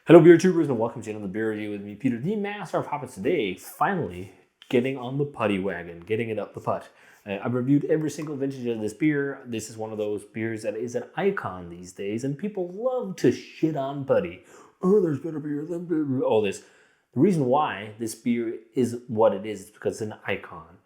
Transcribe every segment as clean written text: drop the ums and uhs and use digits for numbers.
Hello, beer tubers, and welcome to another beer review with me, Peter, the master of hoppets. Today, finally getting on the putty wagon, getting it up the putt. I've reviewed every single vintage of this beer. This is one of those beers that is an icon these days, and people love to shit on putty. Oh, there's better beer than all this. The reason why this beer is what it is because it's an icon.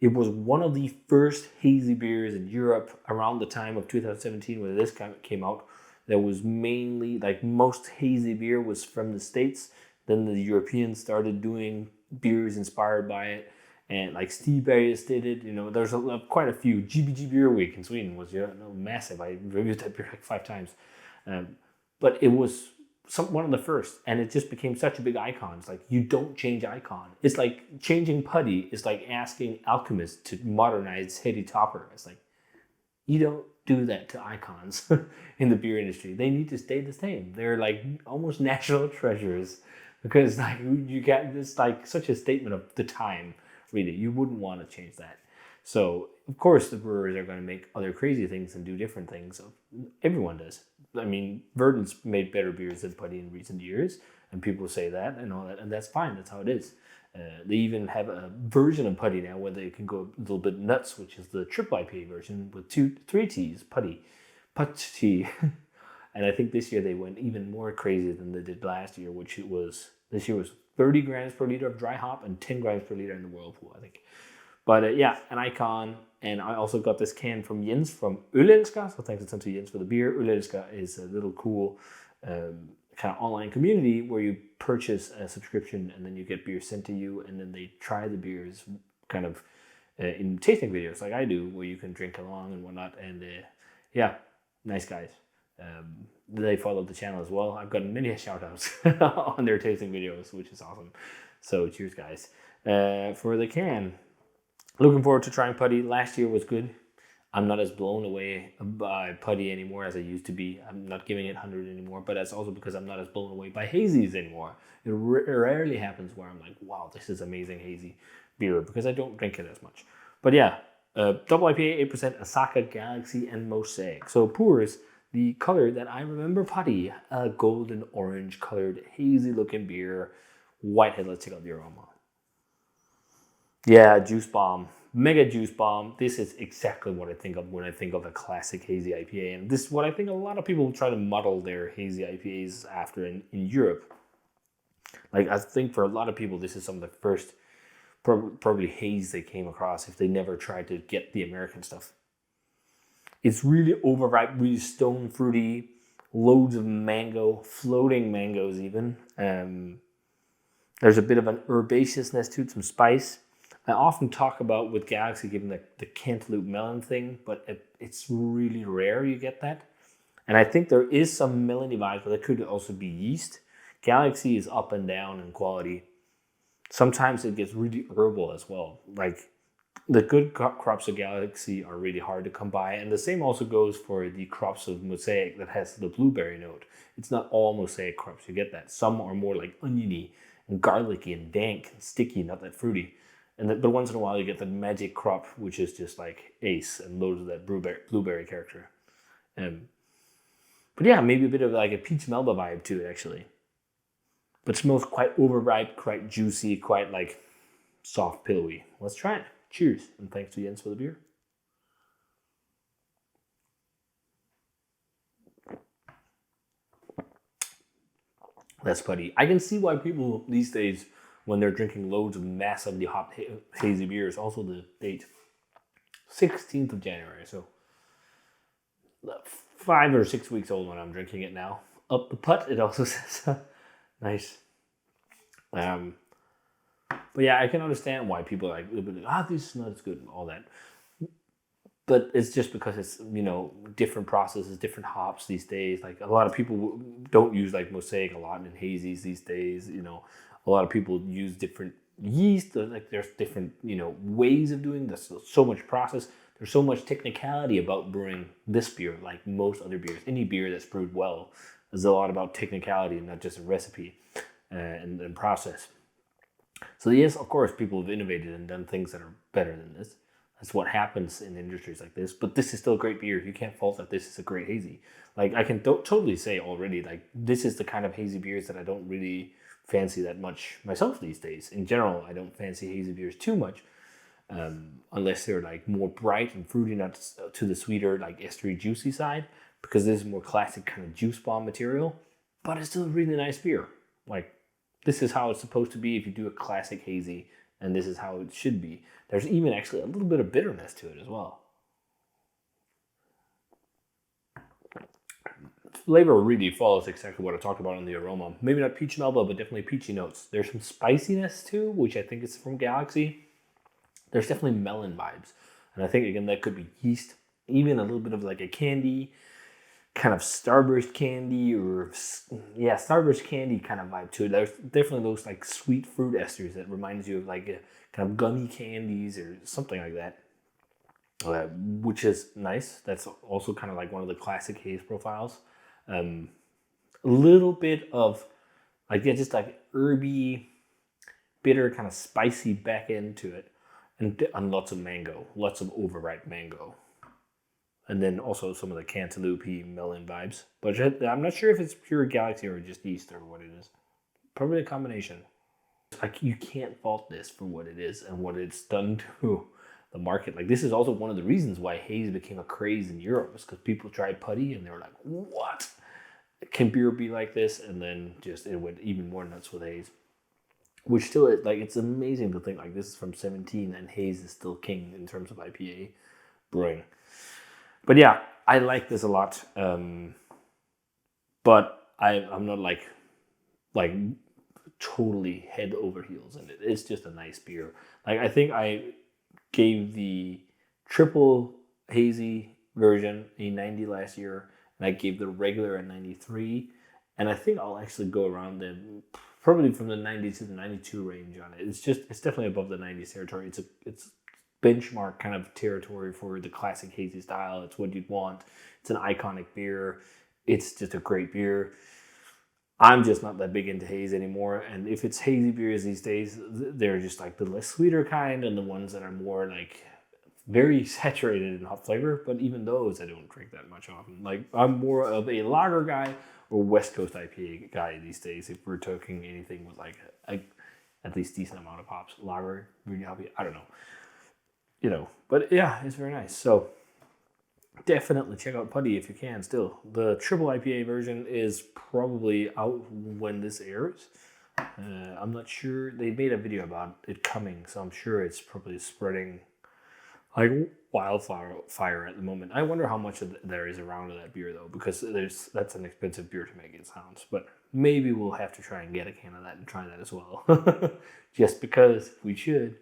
It was one of the first hazy beers in Europe around the time of 2017 when this came out. That was mainly, like most hazy beer was from the States. Then the Europeans started doing beers inspired by it. And like Steve Barrios did it. You know, there's quite a few. GBG Beer Week in Sweden was massive. I reviewed that beer like 5 times. But it was one of the first. And it just became such a big icon. It's like, you don't change icon. It's like changing putty. It's like asking Alchemist to modernize Heady Topper. It's like, you don't do that to icons in the beer industry. They need to stay the same. They're like almost national treasures because like you get this like such a statement of the time. Really, you wouldn't want to change that. So of course the brewers are going to make other crazy things and do different things. Everyone does. I mean, Verdant's made better beers than Putty in recent years, and people say that and all that, and that's fine. That's how it is. They even have a version of Putty now where they can go a little bit nuts, which is the triple IPA version with 3 T's, Putty. And I think this year they went even more crazy than they did last year, this year was 30 grams per liter of dry hop and 10 grams per liter in the Whirlpool, I think. But yeah, an icon. And I also got this can from Jens from OELELSKER. So thanks a ton to Jens for the beer. OELELSKER is a little cool kind of online community where you purchase a subscription and then you get beer sent to you, and then they try the beers kind of in tasting videos like I do, where you can drink along and whatnot. And yeah, nice guys. They follow the channel as well. I've gotten many shout outs on their tasting videos, which is awesome. So cheers, guys. For the can, looking forward to trying Putty. Last year was good. I'm not as blown away by Putty anymore as I used to be. I'm not giving it 100 anymore, but that's also because I'm not as blown away by Hazies anymore. It rarely happens where I'm like, wow, this is amazing Hazy beer, because I don't drink it as much. But yeah, double IPA, 8%, Asaka, Galaxy, and Mosaic. So pours the color that I remember Putty, a golden orange colored hazy looking beer. Whitehead, let's check out the aroma. Yeah, juice bomb. Mega juice bomb. This is exactly what I think of when I think of a classic hazy IPA. And this is what I think a lot of people try to model their hazy IPAs after in Europe. Like, I think for a lot of people, this is some of the first probably haze they came across if they never tried to get the American stuff. It's really overripe, really stone fruity, loads of mango, floating mangoes even. There's a bit of an herbaceousness to it, some spice. I often talk about with Galaxy giving the cantaloupe melon thing, but it's really rare you get that. And I think there is some melony vibes, but it could also be yeast. Galaxy is up and down in quality. Sometimes it gets really herbal as well. Like, the good crops of Galaxy are really hard to come by. And the same also goes for the crops of Mosaic that has the blueberry note. It's not all Mosaic crops you get that. Some are more like oniony and garlicky and dank and sticky, not that fruity. But once in a while you get the magic crop, which is just like ace and loads of that blueberry character. But yeah, maybe a bit of like a peach melba vibe to it actually. But smells quite overripe, quite juicy, quite like soft, pillowy. Let's try it. Cheers, and thanks to Jens for the beer. That's Putty. I can see why people these days, when they're drinking loads of massively hot hazy beers, also the date, 16th of January, so 5 or 6 weeks old when I'm drinking it now. Up the putt, it also says. Nice. But yeah, I can understand why people are like, this is not as good and all that. But it's just because it's, different processes, different hops these days. Like, a lot of people don't use like Mosaic a lot in hazies these days. A lot of people use different yeast. Like, there's different, ways of doing this. So much process. There's so much technicality about brewing this beer, like most other beers. Any beer that's brewed well is a lot about technicality and not just a recipe and process. So yes, of course, people have innovated and done things that are better than this. That's what happens in industries like this. But this is still a great beer. You can't fault that this is a great hazy. Like I can totally say already, like this is the kind of hazy beers that I don't really fancy that much myself these days. In general, I don't fancy hazy beers too much, unless they're like more bright and fruity, not to the sweeter, like estery, juicy side, because this is more classic kind of juice bomb material. But it's still a really nice beer. Like this is how it's supposed to be if you do a classic hazy, and this is how it should be. There's even actually a little bit of bitterness to it as well. Flavor really follows exactly what I talked about in the aroma. Maybe not peach melba, but definitely peachy notes. There's some spiciness too, which I think is from Galaxy. There's definitely melon vibes. And I think, again, that could be yeast. Even a little bit of like a candy, kind of Starburst candy, or yeah, Starburst candy kind of vibe to it. There's definitely those like sweet fruit esters that reminds you of like a kind of gummy candies or something like that. Which is nice. That's also kind of like one of the classic haze profiles. A little bit of like just like herby, bitter, kind of spicy back end to it, and lots of mango, lots of overripe mango, and then also some of the cantaloupe melon vibes. But I'm not sure if it's pure Galaxy or just yeast or what it is. Probably a combination. Like you can't fault this for what it is and what it's done to the market. Like this is also one of the reasons why haze became a craze in Europe, is because people tried putty and they were like, what? Can beer be like this? And then just it went even more nuts with haze. Which still is like, it's amazing to think like this is from 17 and haze is still king in terms of IPA brewing. But yeah, I like this a lot. But I'm not like totally head over heels in it. It's just a nice beer. Like I think I gave the triple hazy version a 90 last year, and I gave the regular a 93. And I think I'll actually go around them probably from the 90 to the 92 range on it. It's definitely above the 90s territory. It's benchmark kind of territory for the classic hazy style. It's what you'd want. It's an iconic beer. It's just a great beer. I'm just not that big into haze anymore. And if it's hazy beers these days, they're just like the less sweeter kind and the ones that are more like very saturated in hop flavor. But even those I don't drink that much often. Like I'm more of a lager guy or West Coast IPA guy these days. If we're talking anything with like a at least decent amount of hops, lager, really hoppy, I don't know. You know, but yeah, it's very nice. So definitely check out Putty if you can still. The triple IPA version is probably out when this airs. I'm not sure. They made a video about it coming, so I'm sure it's probably spreading like wildfire at the moment. I wonder how much there is around of that beer though, because that's an expensive beer to make, it sounds. But maybe we'll have to try and get a can of that and try that as well. Just because we should.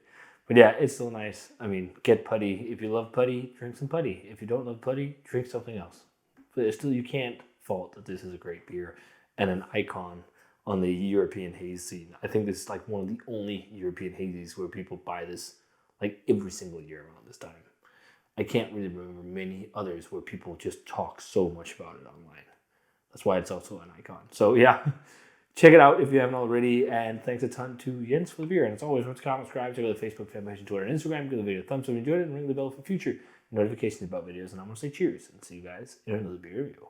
But yeah, it's still nice. I mean, get putty. If you love putty, drink some putty. If you don't love putty, drink something else. But still, you can't fault that this is a great beer and an icon on the European haze scene. I think this is like one of the only European hazies where people buy this like every single year around this time. I can't really remember many others where people just talk so much about it online. That's why it's also an icon. So yeah. Check it out if you haven't already, and thanks a ton to Jens for the beer. And as always, remember to comment, subscribe, check out the Facebook fan page, Twitter, and Instagram. Give the video a thumbs up if you enjoyed it, and ring the bell for future notifications about videos. And I'm going to say cheers, and see you guys in another beer review.